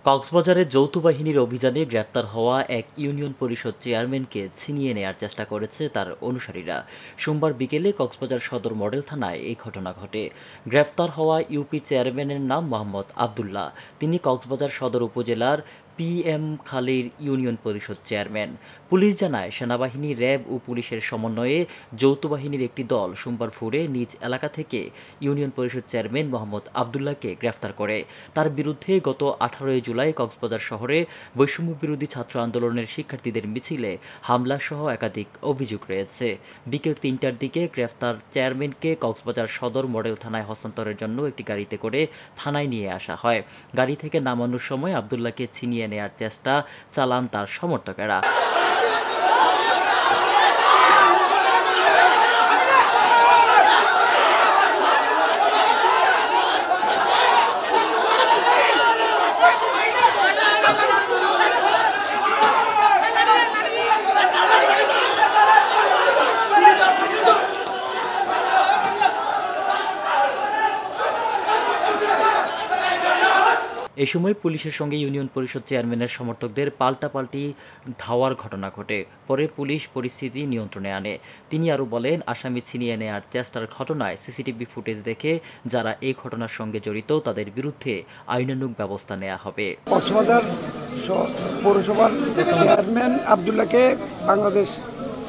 কক্সবাজারে যৌথ বাহিনীর অভিযানে গ্রেপ্তার হওয়া এক ইউনিয়ন পরিষদ চেয়ারম্যানকে ছিনিয়ে নেয়ার চেষ্টা করেছে তার অনুসারীরা। সোমবার বিকেলে কক্সবাজার সদর মডেল থানায় এই ঘটনা ঘটে। গ্রেপ্তার হওয়া ইউপি চেয়ারম্যানের নাম মোহাম্মদ আবদুল্লাহ। তিনি কক্সবাজার সদর উপজেলার PM খালীর ইউনিয়ন পরিষদ চেয়ারম্যান। পুলিশ জানায়, সেনাবাহিনী, র্যাব ও পুলিশের সমন্বয়ে যৌথ বাহিনীর একটি দল সোমবার ভোরে নিজ এলাকা থেকে ইউনিয়ন পরিষদ চেয়ারম্যান মোহাম্মদ আবদুল্লাহকে গ্রেফতার করে। তার বিরুদ্ধে গত 18 জুলাই কক্সবাজার শহরে বৈষম্য বিরোধী ছাত্র আন্দোলনের শিক্ষার্থীদের মিছিলে হামলাসহ একাধিক অভিযোগ রয়েছে। বিকেল 3টার দিকে গ্রেফতার চেয়ারম্যানকে কক্সবাজার সদর মডেল থানায় হস্তান্তরের জন্য একটি গাড়িতে করে থানায় নিয়ে আসা হয়। গাড়ি থেকে নামানোর সময় আবদুল্লাহকে ছিনিয়ে নেয়ার চেষ্টা চালান তার সমর্থকেরা। এ সময় পুলিশের সঙ্গে ইউনিয়ন পরিষদ চেয়ারম্যানের সমর্থকদের পাল্টাপাল্টি ধাওয়ার ঘটনা ঘটে। পরে পুলিশ পরিস্থিতি নিয়ন্ত্রণে আনে। তিনি আরও বলেন, আসামি ছিনিয়ে নেয়ার চেষ্টার ঘটনায় সিসিটিভি ফুটেজ দেখে যারা এই ঘটনার সঙ্গে জড়িত তাদের বিরুদ্ধে আইনানুগ ব্যবস্থা নেওয়া হবে। কক্সবাজার পৌরসভার চেয়ারম্যান আবদুল্লাহকে বাংলাদেশ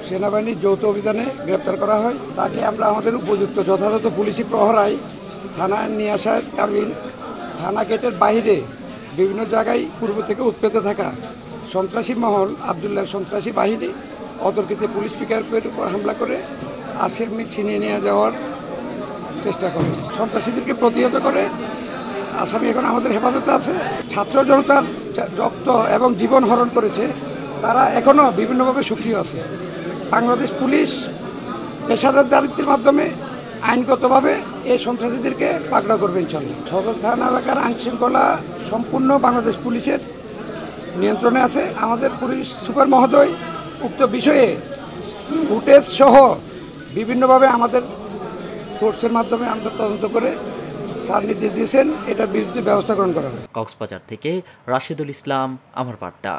সেনাবাহিনীর যৌথ অভিযানে গ্রেপ্তার করা হয়। তাকে আমরা আমাদের উপযুক্ত যথাযথ পুলিশি প্রহরায় থানায় নিয়ে আসার কারণ থানা গেটের বাইরে বিভিন্ন জায়গায় পূর্ব থেকে উৎপেতে থাকা সন্ত্রাসী মহল আবদুল্লাহর সন্ত্রাসী বাহিনী অতর্কিত পুলিশ পিকআপের উপর হামলা করে আসামি ছিনিয়ে নিয়ে যাওয়ার চেষ্টা করে। সন্ত্রাসীদেরকে প্রতিহত করে আসামি এখন আমাদের হেফাজতে আছে। ছাত্র জনতার রক্ত এবং জীবন হরণ করেছে, তারা এখনও বিভিন্নভাবে সক্রিয় আছে। বাংলাদেশ পুলিশ পেশাদার দায়িত্বের মাধ্যমে আইনগতভাবে এই সন্ত্রাসীদেরকে পাকড়াও করবে ইনশাল্লাহ। সদর থানা এলাকার আইনশৃঙ্খলা সম্পূর্ণ বাংলাদেশ পুলিশের নিয়ন্ত্রণে আছে। আমাদের পুলিশ সুপার মহোদয় উক্ত বিষয়ে ফুটেজ সহ বিভিন্নভাবে আমাদের সোর্সের মাধ্যমে আমরা তদন্ত করে স্যার নির্দেশ দিয়েছেন, এটার বিরুদ্ধে ব্যবস্থা গ্রহণ করা হবে। কক্সবাজার থেকে রাশেদুল ইসলাম, আমার বার্তা।